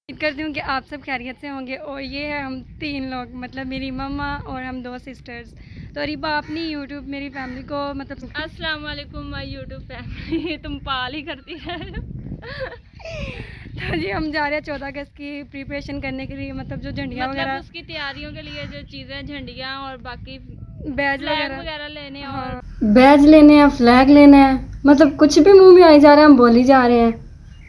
उम्मीद करती हूँ कि आप सब खैरियत से होंगे। और ये है हम 3 लोग, मतलब मेरी मम्मा और हम 2 सिस्टर्स। तो रिबा अपनी यूट्यूब मेरी फैमिली को मतलब अस्सलाम वालेकुम माय यूट्यूब फैमिली। तुम पाल ही करती है। तो जी हम जा रहे हैं 14 अगस्त की प्रिपरेशन करने के लिए, मतलब जो झंडियाँ वगैरह उसकी तैयारियों के लिए जो चीज़ें झंडियाँ और बाकी बैज वगैरह लेने और बैज लेने हैं, फ्लैग लेने हैं, मतलब कुछ भी मुंह में आई जा रहा है हम बोल ही जा रहे हैं।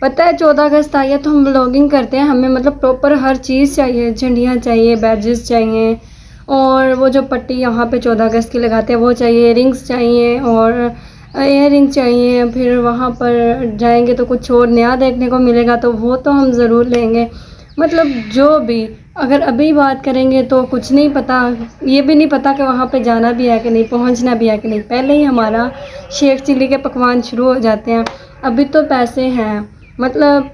पता है 14 अगस्त आई है तो हम ब्लॉगिंग करते हैं, हमें मतलब प्रॉपर हर चीज़ चाहिए, झंडियाँ चाहिए, बैजेस चाहिए, और वो जो पट्टी यहाँ पे 14 अगस्त की लगाते हैं वो चाहिए, रिंग्स चाहिए और इयर रिंग चाहिए। फिर वहाँ पर जाएंगे तो कुछ और नया देखने को मिलेगा तो वो तो हम ज़रूर लेंगे। मतलब जो भी, अगर अभी बात करेंगे तो कुछ नहीं पता, ये भी नहीं पता कि वहाँ पे जाना भी है कि नहीं, पहुँचना भी है कि नहीं। पहले ही हमारा शेख चिल्ली के पकवान शुरू हो जाते हैं। अभी तो पैसे हैं, मतलब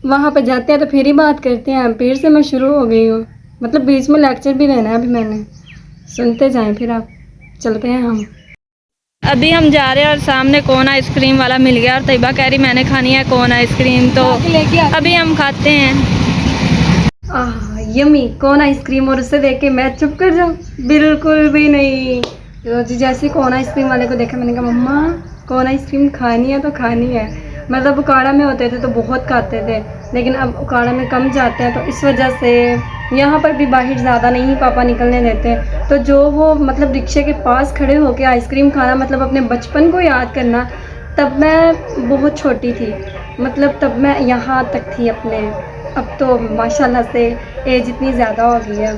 वहाँ पे जाते हैं तो फिर ही बात करते हैं। फिर से मैं शुरू हो गई हूँ, मतलब बीच में लेक्चर भी लेना है अभी मैंने, सुनते जाएं। फिर आप चलते हैं हम। अभी हम जा रहे हैं और सामने कोन आइसक्रीम वाला मिल गया और तैयबा कह रही मैंने खानी है कोन आइसक्रीम, तो अभी हम खाते हैं। यमी कोन आइसक्रीम, और उसे देख के मैं चुप कर जाऊँ? बिल्कुल भी नहीं। तो जी जैसे कोन आइसक्रीम वाले को देखा मैंने कहा मम्मा कोन आइसक्रीम खानी है तो खानी है। मतलब उकाड़ा में होते थे तो बहुत खाते थे, लेकिन अब उकाड़ा में कम जाते हैं तो इस वजह से यहाँ पर भी बाहर ज़्यादा नहीं पापा निकलने देते। तो जो वो मतलब रिक्शे के पास खड़े होकर आइसक्रीम खाना, मतलब अपने बचपन को याद करना। तब मैं बहुत छोटी थी, मतलब तब मैं यहाँ तक थी अपने। अब तो माशाल्लाह से एज इतनी ज़्यादा हो गई है,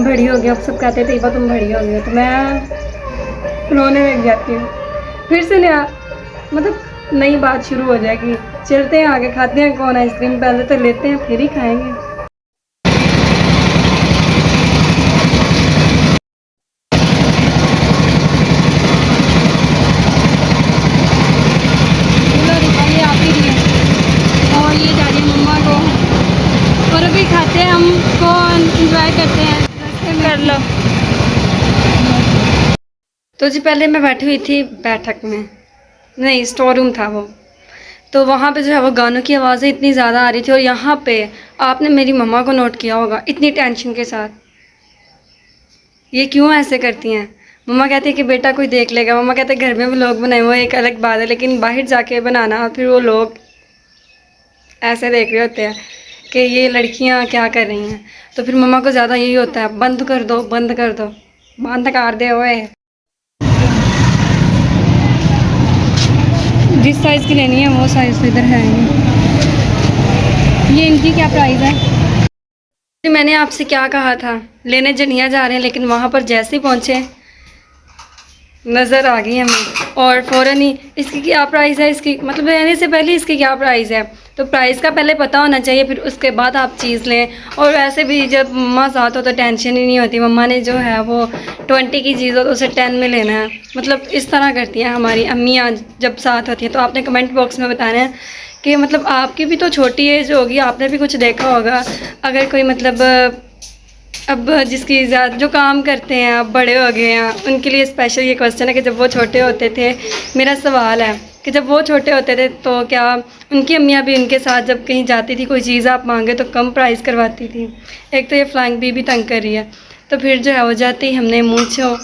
बड़ी हो गई। अब सब कहते थे तुम बड़ी हो गई हो, तो मैं रोने लग जाती हूँ। फिर से नया मतलब नई बात शुरू हो जाएगी। चलते हैं आगे, खाते हैं कौन आइसक्रीम, पहले तो लेते हैं फिर ही खाएंगे। ये आप ही लिए और ये जा रही है मम्मा को, और अभी खाते हैं हम कौन, इंजॉय करते हैं, कर लो। तो जी पहले मैं बैठी हुई थी बैठक में, नहीं स्टोर रूम था वो, तो वहाँ पे जो है वो गानों की आवाज़ें इतनी ज़्यादा आ रही थी। और यहाँ पे आपने मेरी मम्मा को नोट किया होगा इतनी टेंशन के साथ, ये क्यों ऐसे करती हैं। मम्मा कहती है कि बेटा कोई देख लेगा, मम्मा कहते हैं घर में भी लोग बनाए हुए एक अलग बात है, लेकिन बाहर जाके बनाना फिर वो लोग ऐसे देख रहे होते हैं कि ये लड़कियाँ क्या कर रही हैं। तो फिर मम्मा को ज़्यादा यही होता है, बंद कर दो बंद कर दो, बंद कर दे हुए। जिस साइज़ की लेनी है वो साइज़ इधर है। ये इनकी क्या प्राइस है? मैंने आपसे क्या कहा था, लेने जनिया जा रहे हैं, लेकिन वहाँ पर जैसे ही पहुँचे नज़र आ गई हमें और फ़ौरन ही इसकी क्या प्राइस है, इसकी मतलब लेने से पहले इसकी क्या प्राइस है। तो प्राइस का पहले पता होना चाहिए, फिर उसके बाद आप चीज़ लें। और वैसे भी जब मम्मा साथ हो तो टेंशन ही नहीं होती। मम्मा ने जो है वो 20 की चीज़ हो तो उसे 10 में लेना है, मतलब इस तरह करती हैं हमारी अम्मियाँ जब साथ होती हैं। तो आपने कमेंट बॉक्स में बताना है कि मतलब आपकी भी तो छोटी एज होगी, आपने भी कुछ देखा होगा। अगर कोई मतलब अब जिसकी ज़्यादा जो काम करते हैं अब बड़े हो गए हैं, उनके लिए स्पेशल ये क्वेश्चन है कि जब वो छोटे होते थे, मेरा सवाल है कि जब वो छोटे होते थे तो क्या उनकी अम्मियाँ भी उनके साथ जब कहीं जाती थी कोई चीज़ आप मांगे तो कम प्राइस करवाती थी। एक तो ये फ्लैंक भी तंग कर रही है। तो फिर जो है वो जाते ही हमने मूंछों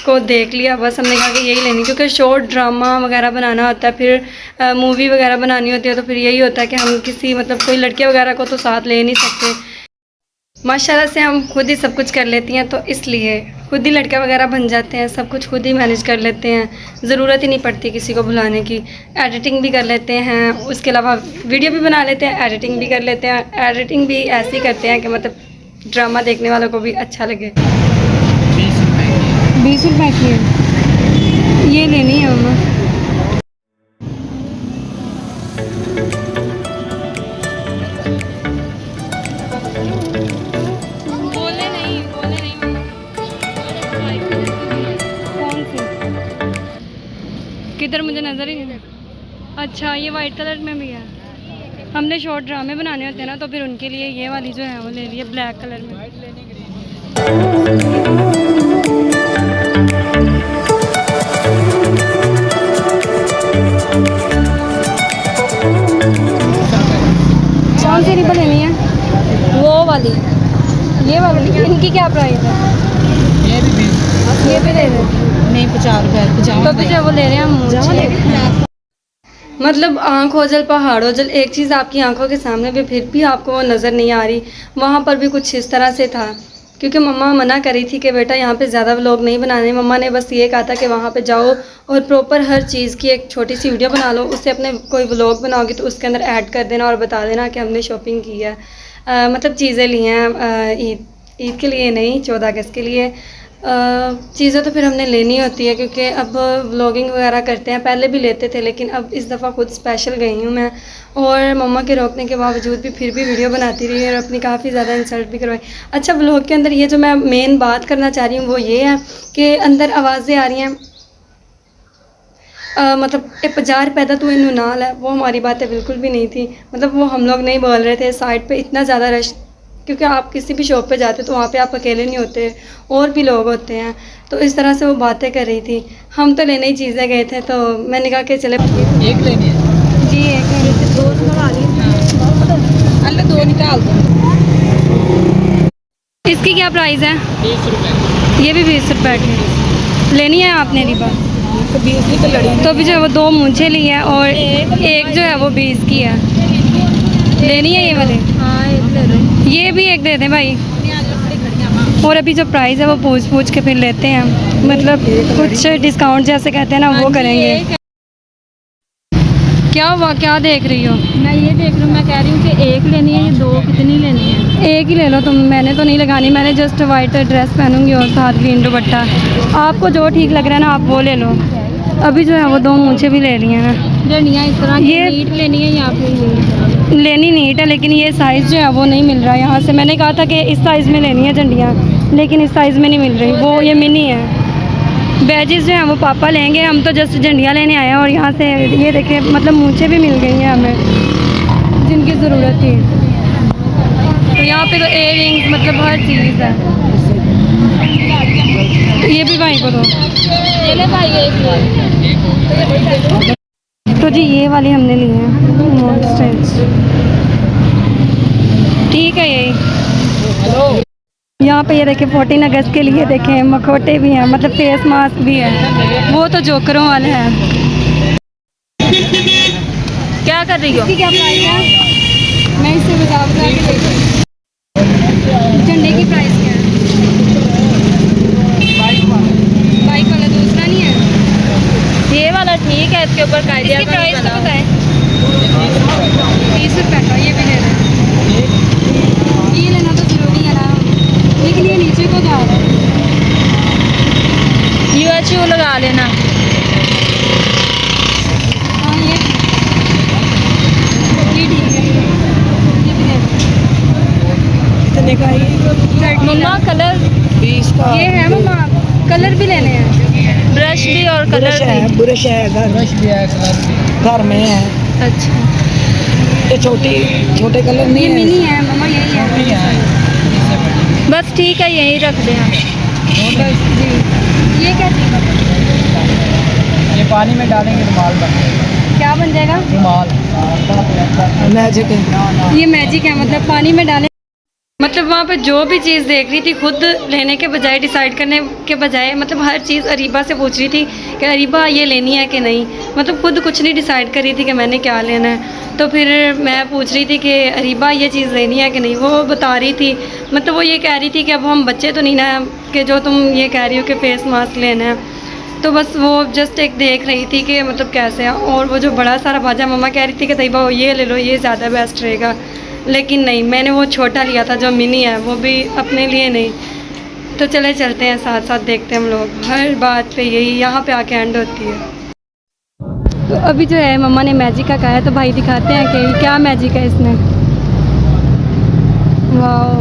को देख लिया, बस हमने कहा कि यही लेनी, क्योंकि शॉर्ट ड्रामा वगैरह बनाना होता है, फिर मूवी वगैरह बनानी होती है। तो फिर यही होता है कि हम किसी मतलब कोई लड़के वगैरह को तो साथ ले नहीं सकते। माशाल्लाह से हम खुद ही सब कुछ कर लेती हैं, तो इसलिए खुद ही लड़का वगैरह बन जाते हैं, सब कुछ खुद ही मैनेज कर लेते हैं, ज़रूरत ही नहीं पड़ती किसी को बुलाने की। एडिटिंग भी कर लेते हैं, उसके अलावा वीडियो भी बना लेते हैं, एडिटिंग भी कर लेते हैं। एडिटिंग भी ऐसे करते हैं कि मतलब ड्रामा देखने वालों को भी अच्छा लगे। 20 रुपये की है, ये लेनी है मम्मा। किधर मुझे नज़र ही नहीं। अच्छा ये वाइट कलर में भी है। हमने शॉर्ट ड्रामे बनाने होते हैं ना, तो फिर उनके लिए ये वाली जो है वो ले ली है ब्लैक कलर में। कौन सी रिबन लेनी है? वो वाली। ये वाली, इनकी क्या प्राइस है? ये भी ले रहे नहीं 50 रुपए तो भी जो वो ले रहे हैं हम। मतलब आँख ओझल पहाड़ ओझल, एक चीज़ आपकी आंखों के सामने भी फिर भी आपको वो नज़र नहीं आ रही। वहाँ पर भी कुछ इस तरह से था, क्योंकि मम्मा मना करी थी कि बेटा यहाँ पे ज़्यादा व्लॉग नहीं बनाने। मम्मा ने बस ये कहा था कि वहाँ पे जाओ और प्रॉपर हर चीज़ की एक छोटी सी वीडियो बना लो, उससे अपने कोई व्लॉग बनाओगे तो उसके अंदर ऐड कर देना और बता देना कि हमने शॉपिंग की है। मतलब चीज़ें ली हैं ईद के लिए नहीं, 14 अगस्त के लिए। चीज़ें तो फिर हमने लेनी होती है, क्योंकि अब व्लॉगिंग वगैरह करते हैं, पहले भी लेते थे, लेकिन अब इस दफ़ा खुद स्पेशल गई हूँ मैं। और मम्मा के रोकने के बावजूद भी फिर भी वीडियो बनाती रही और अपनी काफ़ी ज़्यादा इंसल्ट भी करवाई। अच्छा, व्लॉग के अंदर ये जो मैं मेन बात करना चाह रही हूँ वो ये है कि अंदर आवाज़ें आ रही हैं, मतलब ए 50 पैदा तू इन्हू नाल है, वो हमारी बातें बिल्कुल भी नहीं थी। मतलब वो हम लोग नहीं बोल रहे थे। साइड पे इतना ज़्यादा रश, क्योंकि आप किसी भी शॉप पे जाते तो वहाँ पे आप अकेले नहीं होते, और भी लोग होते हैं। तो इस तरह से वो बातें कर रही थी। हम तो लेने ही चीज़ें गए थे, तो मैंने कहा कि चले एक लेनी है जी, एक दो निकाल ली। अल्लाह दो निकाल दो। इसकी क्या प्राइस है? 20 रुपए। ये भी 20 रुपये की लेनी है आपने रिबा? तो 20 की तो लड़ी। तो भी जो है वो 2 मुझे ली है और एक जो है वो 20 की है। लेनी है ये वाले? हाँ, एक ले रहे। ये भी एक दे दें भाई। और अभी जो प्राइस है वो पूछ के फिर लेते हैं, मतलब कुछ डिस्काउंट जैसे कहते हैं ना वो करेंगे। क्या हुआ, क्या देख रही हो? मैं ये देख रही हूँ, मैं कह रही हूँ कि एक लेनी है या दो, कितनी लेनी है? एक ही ले लो तुम, मैंने तो नहीं लगानी। मैंने जस्ट वाइट ड्रेस पहनूंगी और साथ ग्रीन दुपट्टा। आपको जो ठीक लग रहा है ना आप वो ले लो। अभी जो है वो 2 मुझे भी ले ली हैं। झंडियाँ इस तरह की ये- नीट लेनी है या फिर लेनी नीट है, लेकिन ये साइज़ जो है वो नहीं मिल रहा है यहाँ से। मैंने कहा था कि इस साइज़ में लेनी है झंडियाँ, लेकिन इस साइज़ में नहीं मिल रही। वो ये मिनी है। बैजेस जो हैं वो पापा लेंगे, हम तो जस्ट झंडियाँ लेने आए हैं। और यहाँ से ये देखें, मतलब मूंछें भी मिल गई हैं हमें जिनकी ज़रूरत थी। तो यहाँ पे तो इयररिंग्स, मतलब हर चीज़ है। ये भी भाई को दो। ये ले भाई, एक ले। तो जी ये वाली हमने ली है, ठीक है। यही यहाँ पे ये देखें 14 अगस्त के लिए देखें मखोटे भी हैं, मतलब फेस मास्क भी है। वो तो जोकरों वाले हैं। क्या कर रही हो? इसकी क्या प्राइस है? मैं इससे बता के लेती। झंडे की प्राइस क्या है? बाइक वाला दूसरा नहीं है? ये वाला ठीक है, इसके ऊपर कायदे इसकी प्राइस तो बताएं। 20 रुपये का ये भी ले रहे हैं। ये लेना तो ज़रूरी है ना, लेकिन ये नीचे को जा रहा है। UHU लगा लेना। हाँ ये ठीक है, ये भी ले लो। कितने का है? मम्मा कलर 20 का। ये है मम्मा, कलर भी लेने हैं। ब्रश भी और कलर ब्रश है, भी। ब्रश है, ब्रश भी है, घर में है। अच्छा, ये छोटे कलर नहीं ये है। मिनी है मम्मा, यही है। बस ठीक है, यही रख दें आप। बस जी। ये क्या चीज़ है? ये पानी में डालेंगे तो माल बन जाएगा। क्या बन जाएगा? रुमाल मैजिक है। ये मैजिक है, मतलब पानी में डालें। मतलब वहाँ पे जो भी चीज़ देख रही थी, खुद लेने के बजाय, डिसाइड करने के बजाय, मतलब हर चीज़ अरीबा से पूछ रही थी कि अरीबा ये लेनी है कि नहीं। मतलब खुद कुछ नहीं डिसाइड कर रही थी कि मैंने क्या लेना है। तो फिर मैं पूछ रही थी कि अरीबा ये चीज़ लेनी है कि नहीं। वो बता रही थी, मतलब वो ये कह रही थी कि अब हम बच्चे तो नहीं ना कि जो तुम ये कह रही हो कि फेस मास्क लेना है। तो बस वो जस्ट एक देख रही थी कि मतलब कैसे है। और वो जो बड़ा सारा भाजा, मम्मा कह रही थी कि तैयबा ये ले लो, ये ज़्यादा बेस्ट रहेगा, लेकिन नहीं, मैंने वो छोटा लिया था जो मिनी है, वो भी अपने लिए नहीं। तो चले चलते हैं साथ साथ, देखते हैं हम लोग। हर बात पे यही यहाँ पे आके एंड होती है। तो अभी जो है मम्मा ने मैजिक का कहा है, तो भाई दिखाते हैं कि क्या मैजिक है इसमें। वाह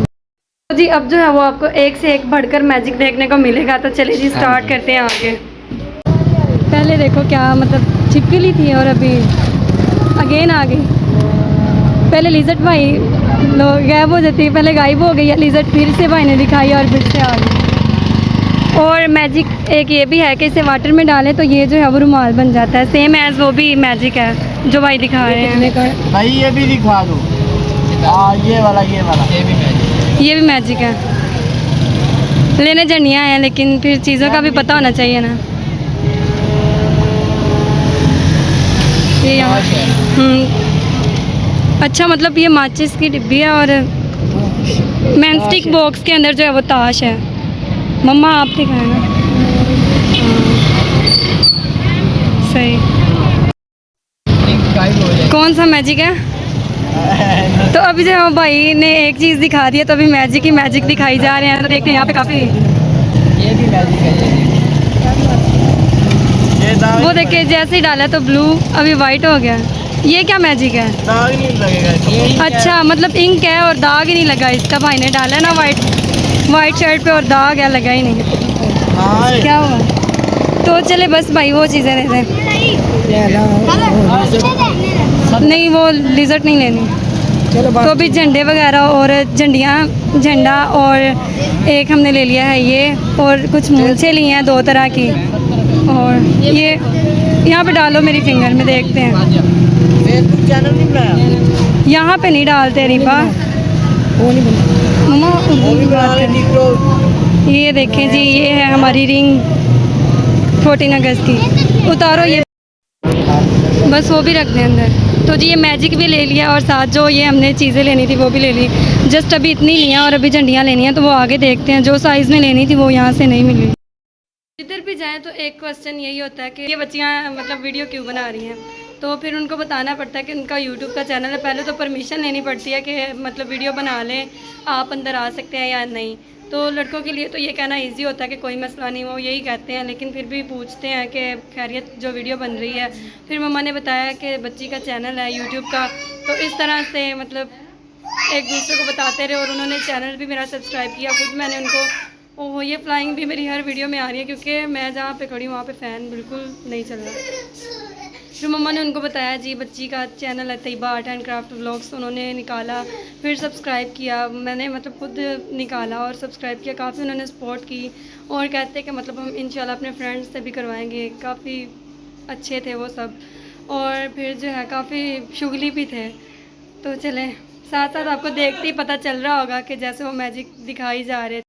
तो जी, अब जो है वो आपको एक से एक बढ़कर मैजिक देखने को मिलेगा। तो चलिए जी स्टार्ट करते हैं आगे। पहले देखो क्या मतलब छिपकली थी और अभी अगेन आ गई। पहले लिजट भाई लोग गायब हो जाती है, पहले गायब हो गई है लिजट, फिर से भाई ने दिखाई और फिर से आ गई। और मैजिक एक ये भी है कि इसे वाटर में डालें तो ये जो है वो रुमाल बन जाता है। सेम एज वो भी मैजिक है जो भाई दिखा रहे हैं। भाई ये भी दिखा दो। हाँ ये वाला ये भी मैजिक। ये भी मैजिक है। लेने जनिया है लेकिन फिर चीज़ों का भी पता होना चाहिए ना। ये यहाँ अच्छा, मतलब ये माचिस की डिब्बी है और मैनस्टिक बॉक्स के अंदर जो है वो ताश है। मम्मा आप दिखाए ना। सही। कौन सा मैजिक है? तो अभी जो है भाई ने एक चीज़ दिखा दी है तो अभी मैजिक ही मैजिक दिखाई जा रहे हैं। तो देखते हैं यहाँ पे काफ़ी ये भी मैजिक है। ये वो देखिए जैसे ही डाला तो ब्लू अभी वाइट हो गया। ये क्या मैजिक है? दाग नहीं लगेगा। अच्छा, मतलब इंक है और दाग ही नहीं लगा इसका। भाई ने डाला ना वाइट शर्ट पे और दाग है, लगा ही नहीं। हाँ क्या हुआ? तो चले बस भाई वो चीज़ें दे दें। नहीं वो लिजर्ट नहीं लेनी। तो अभी झंडे वगैरह और झंडा और एक हमने ले लिया है ये, और कुछ मूंछें ली हैं 2 तरह की। और ये यहाँ पे डालो मेरी फिंगर में, देखते हैं। फेसबुक चैनल नहीं बनाया? यहाँ पे नहीं डालते रिबा। मम्मा वो भी बना ले निकलो। ये देखें जी, ये है हमारी रिंग 14 अगस्त की। उतारो ये, बस वो भी रख दें अंदर। तो जी ये मैजिक भी ले लिया और साथ जो ये हमने चीज़ें लेनी थी वो भी ले ली। जस्ट अभी इतनी लिया और अभी झंडियाँ लेनी हैं तो वो आगे देखते हैं। जो साइज़ में लेनी थी वो यहाँ से नहीं मिली। जिधर भी जाएँ तो एक क्वेश्चन यही होता है कि ये बच्चियाँ मतलब वीडियो क्यों बना रही हैं। तो फिर उनको बताना पड़ता है कि उनका यूट्यूब का चैनल है। पहले तो परमिशन लेनी पड़ती है कि मतलब वीडियो बना लें, आप अंदर आ सकते हैं या नहीं। तो लड़कों के लिए तो ये कहना इजी होता है कि कोई मसला नहीं, वो यही कहते हैं। लेकिन फिर भी पूछते हैं कि खैरियत जो वीडियो बन रही है। फिर मम्मा ने बताया कि बच्ची का चैनल है यूट्यूब का, तो इस तरह से मतलब एक दूसरे को बताते रहे। और उन्होंने चैनल भी मेरा सब्सक्राइब किया। खुद मैंने उनको, ओह ये फ्लाइंग भी मेरी हर वीडियो में आ रही है क्योंकि मैं जहाँ पे खड़ी हूँ वहाँ पे फ़ैन बिल्कुल नहीं चल रहा। फिर मम्मा ने उनको बताया जी बच्ची का चैनल है Taiyaba art and craft vlogs, उन्होंने निकाला। फिर सब्सक्राइब किया, मैंने मतलब खुद निकाला और सब्सक्राइब किया। काफ़ी उन्होंने सपोर्ट की और कहते कि मतलब हम इंशाल्लाह अपने फ्रेंड्स से भी करवाएंगे। काफ़ी अच्छे थे वो सब, और फिर जो है काफ़ी शुगली भी थे। तो चले साथ साथ आपको देखते ही पता चल रहा होगा कि जैसे वो मैजिक दिखाई जा रहे थे।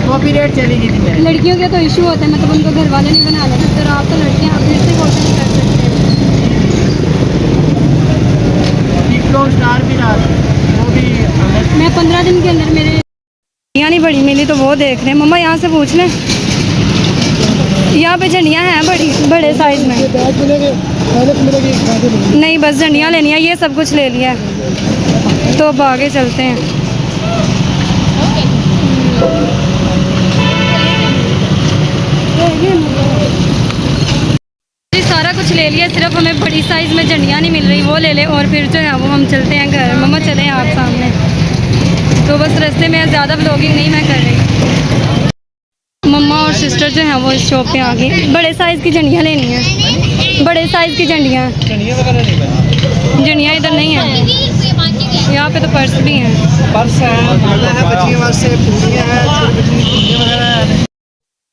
कॉपीराइट चली गई थी मेरी। लड़कियों के तो इशू होते हैं, मतलब उनको घर वाले नहीं बना लेते। तो आप तो लड़कियाँ आप फिर से कोशिश कर सकते हैं। टिकटॉक स्टार भी ना, वो भी मैं 15 दिन के अंदर मेरे झंडियाँ नहीं बड़ी मिली तो वो देख रहे हैं। मम्मा यहाँ से पूछ लें, यहाँ पे झंडियाँ हैं बड़े साइज़ में। नहीं बस झंडियाँ लेनी है, ये सब कुछ ले लिया है। तो अब आगे चलते हैं। जी सारा कुछ ले लिया, सिर्फ हमें बड़ी साइज़ में झंडियाँ नहीं मिल रही, वो ले लें। और फिर जो है वो हम चलते हैं घर। मम्मा चलें आप सामने। तो बस रास्ते में ज़्यादा व्लॉगिंग नहीं मैं कर रही। मम्मा और सिस्टर जो हैं वो इस शॉप पे आ गई। बड़े साइज़ की झंडियाँ लेनी है, बड़े साइज़ की झंडियाँ। झंडियाँ इधर नहीं हैं, यहाँ पे तो पर्स भी हैं। पर्स है बच्चियों वास्ते, पूड़ियाँ हैं।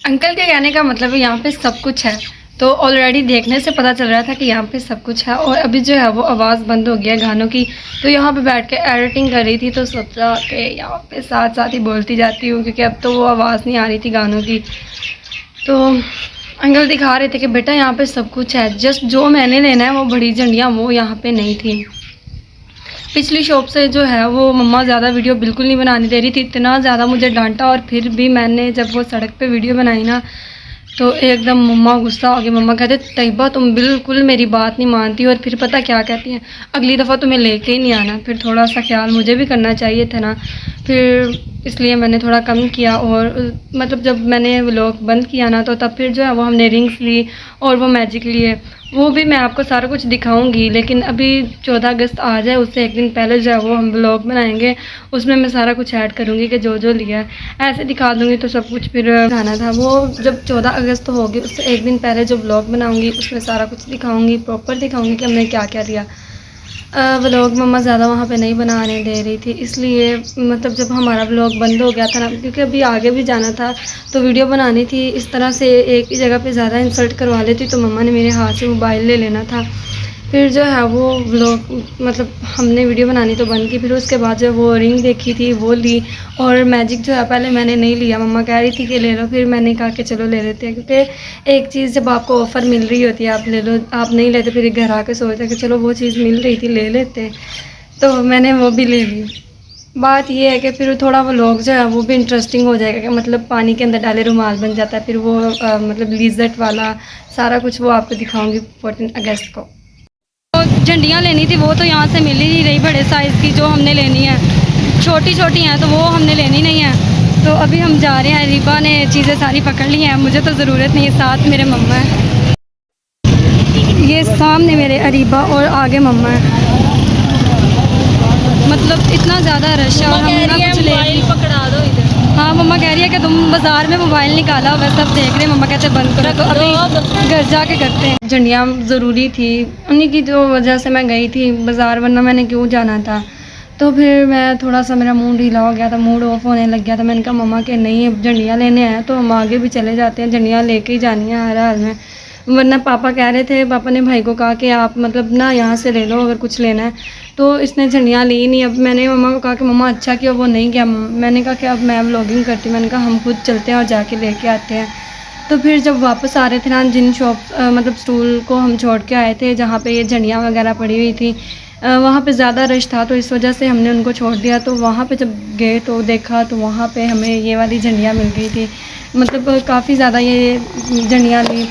अंकल के कहने का मतलब यहाँ पे सब कुछ है। तो ऑलरेडी देखने से पता चल रहा था कि यहाँ पे सब कुछ है। और अभी जो है वो आवाज़ बंद हो गया गानों की। तो यहाँ पे बैठ के एडिटिंग कर रही थी तो सोचा कि यहाँ पे साथ साथ ही बोलती जाती हूँ क्योंकि अब तो वो आवाज़ नहीं आ रही थी गानों की। तो अंकल दिखा रहे थे कि बेटा यहाँ पे सब कुछ है, जस्ट जो मैंने लेना है वो बड़ी झंडियाँ वो यहाँ पे नहीं थी। पिछली शॉप से जो है वो मम्मा ज़्यादा वीडियो बिल्कुल नहीं बनाने दे रही थी, इतना ज़्यादा मुझे डांटा। और फिर भी मैंने जब वो सड़क पे वीडियो बनाई ना तो एकदम मम्मा गुस्सा हो गई। मम्मा कहते तैयबा तुम बिल्कुल मेरी बात नहीं मानती। और फिर पता क्या कहती हैं, अगली दफ़ा तुम्हें लेके ही नहीं आना। फिर थोड़ा सा ख्याल मुझे भी करना चाहिए था ना, फिर इसलिए मैंने थोड़ा कम किया। और मतलब जब मैंने व्लॉग बंद किया ना तो तब फिर जो है वो हमने रिंग्स ली और वो मैजिक लिए, वो भी मैं आपको सारा कुछ दिखाऊंगी। लेकिन अभी 14 अगस्त आ जाए उससे एक दिन पहले जो है वो हम व्लॉग बनाएंगे, उसमें मैं सारा कुछ ऐड करूंगी कि जो जो लिया है। ऐसे दिखा दूंगी तो सब कुछ फिर आना था। वो जब 14 अगस्त होगी उससे एक दिन पहले जो व्लॉग बनाऊंगी उसमें सारा कुछ दिखाऊंगी, प्रॉपर दिखाऊंगी कि हमने क्या क्या लिया। व्लॉग मम्मा ज़्यादा वहाँ पे नहीं बनाने दे रही थी, इसलिए मतलब जब हमारा व्लॉग बंद हो गया था ना, क्योंकि अभी आगे भी जाना था तो वीडियो बनानी थी। इस तरह से एक ही जगह पे ज़्यादा इंसल्ट करवा लेती तो मम्मा ने मेरे हाथ से मोबाइल ले लेना था। फिर जो है वो व्लॉग मतलब हमने वीडियो बनानी तो बंद की, फिर उसके बाद जो वो रिंग देखी थी वो ली। और मैजिक जो है पहले मैंने नहीं लिया, मम्मा कह रही थी कि ले लो, फिर मैंने कहा कि चलो ले लेते हैं, क्योंकि एक चीज़ जब आपको ऑफ़र मिल रही होती है आप ले लो, आप नहीं लेते फिर घर आके सोचते कि चलो वो चीज़ मिल रही थी ले लेते, तो मैंने वो भी ले ली। बात ये है कि फिर थोड़ा वो लोग जो है वो भी इंटरेस्टिंग हो जाएगा कि मतलब पानी के अंदर डाले रुमाल बन जाता है, फिर वो मतलब लिज़र्ट वाला सारा कुछ वो आपको दिखाऊंगी 14 अगस्त को। तो झंडियाँ लेनी थी वो तो यहाँ से मिल ही नहीं रही बड़े साइज़ की, जो हमने लेनी है छोटी छोटी हैं तो वो हमने लेनी नहीं है। तो अभी हम जा रहे हैं, रीबा ने चीज़ें सारी पकड़ ली हैं, मुझे तो ज़रूरत नहीं है, साथ मेरे मम्मा है, ये सामने मेरे अरीबा और आगे मम्मा है। मतलब इतना ज़्यादा रश है और हम ना कुछ ले पकड़ा दो इधर। हाँ मम्मा कह रही है कि तुम बाज़ार में मोबाइल निकाला हुआ सब देख रहे हैं, मम्मा कहते बंद करो, तो अभी घर जाके करते हैं। झंडियाँ ज़रूरी थी, उन्हीं की जो वजह से मैं गई थी बाज़ार, वरना मैंने क्यों जाना था। तो फिर मैं थोड़ा सा मेरा मूड ढीला हो गया था, मूड ऑफ होने लग गया था। मैंने कहा मम्मा के नहीं अब झंडियाँ लेने आए तो हम आगे भी चले जाते हैं, झंडियाँ लेके ही जानी है हर हाल में, वरना पापा कह रहे थे, पापा ने भाई को कहा कि आप मतलब ना यहाँ से ले लो अगर कुछ लेना है, तो इसने झंडियाँ ली नहीं। अब मैंने मम्मा को कहा कि मम्मा अच्छा किया वो नहीं गया, मैंने कहा कि अब मैं व्लॉगिंग करती हूँ, मैंने कहा हम खुद चलते हैं और जाके लेके आते हैं। तो फिर जब वापस आ रहे थे ना, जिन शॉप मतलब स्टूल को हम छोड़ के आए थे जहाँ पे ये झंडियाँ वगैरह पड़ी हुई थी, वहाँ पे ज़्यादा रश था तो इस वजह से हमने उनको छोड़ दिया। तो वहाँ पे जब गए तो देखा तो वहाँ पे हमें ये वाली झंडियाँ मिल गई थी, मतलब काफ़ी ज़्यादा ये झंडियाँ ली।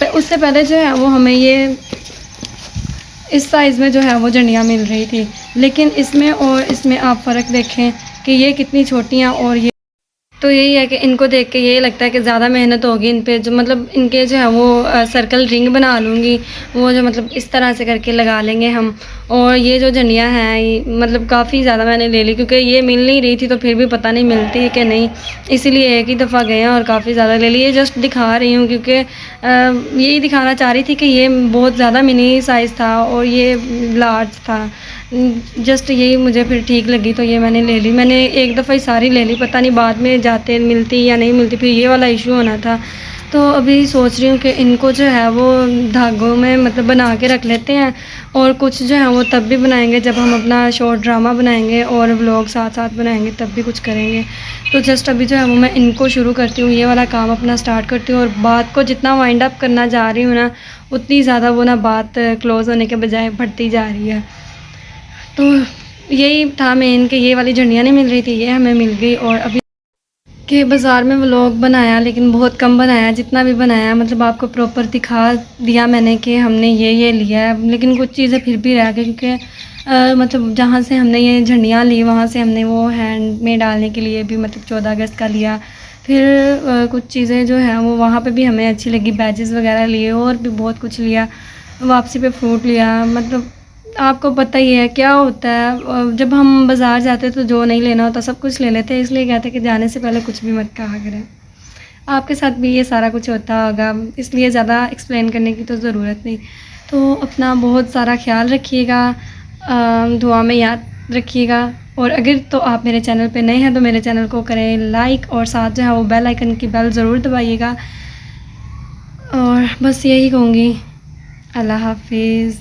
उससे पहले जो है वो हमें ये इस साइज़ में जो है वो झंडियाँ मिल रही थी, लेकिन इसमें और इसमें आप फ़र्क देखें कि ये कितनी छोटी हैं और ये, तो यही है कि इनको देख के ये लगता है कि ज़्यादा मेहनत होगी इन पे, जो मतलब इनके जो है वो सर्कल रिंग बना लूँगी, वो जो मतलब इस तरह से करके लगा लेंगे हम। और ये जो झंडियाँ हैं ये मतलब काफ़ी ज़्यादा मैंने ले ली, क्योंकि ये मिल नहीं रही थी तो फिर भी पता नहीं मिलती कि नहीं, इसीलिए एक ही दफ़ा गए हैं और काफ़ी ज़्यादा ले ली। ये जस्ट दिखा रही हूँ क्योंकि यही दिखाना चाह रही थी कि ये बहुत ज़्यादा मिनी साइज़ था और ये लार्ज था, जस्ट यही मुझे फिर ठीक लगी तो ये मैंने ले ली। मैंने एक दफ़ा ही सारी ले ली, पता नहीं बाद में जाते मिलती या नहीं मिलती, फिर ये वाला इशू होना था। तो अभी सोच रही हूँ कि इनको जो है वो धागों में मतलब बना के रख लेते हैं, और कुछ जो है वो तब भी बनाएंगे जब हम अपना शॉर्ट ड्रामा बनाएंगे और व्लॉग साथ साथ बनाएंगे, तब भी कुछ करेंगे। तो जस्ट अभी जो है वो मैं इनको शुरू करती हूँ, ये वाला काम अपना स्टार्ट करती हूँ, और बात को जितना वाइंड अप करना जा रही हूँ ना उतनी ज़्यादा वो ना बात क्लोज़ होने के बजाय बढ़ती जा रही है। तो यही था मेन कि ये वाली झंडियाँ नहीं मिल रही थी, ये हमें मिल गई। और अभी के बाज़ार में व्लॉग बनाया लेकिन बहुत कम बनाया, जितना भी बनाया मतलब आपको प्रॉपर दिखा दिया मैंने कि हमने ये लिया है, लेकिन कुछ चीज़ें फिर भी रह गई, क्योंकि मतलब जहाँ से हमने ये झंडियाँ ली वहाँ से हमने वो हैंड में डालने के लिए भी मतलब 14 अगस्त का लिया। फिर कुछ चीज़ें जो हैं वो वहाँ पे भी हमें अच्छी लगी, बैजेस वगैरह लिए और भी बहुत कुछ लिया, वापसी पे फ्रूट लिया। मतलब आपको पता ही है क्या होता है, जब हम बाज़ार जाते हैं तो जो नहीं लेना होता सब कुछ ले लेते हैं, इसलिए कहते हैं कि जाने से पहले कुछ भी मत कहा करें। आपके साथ भी ये सारा कुछ होता होगा, इसलिए ज़्यादा एक्सप्लेन करने की तो ज़रूरत नहीं। तो अपना बहुत सारा ख्याल रखिएगा, दुआ में याद रखिएगा, और अगर तो आप मेरे चैनल पे नए हैं तो मेरे चैनल को करें लाइक, और साथ जो है वो बेल आइकन की बेल ज़रूर दबाइएगा। और बस यही कहूँगी, अल्लाह हाफिज़।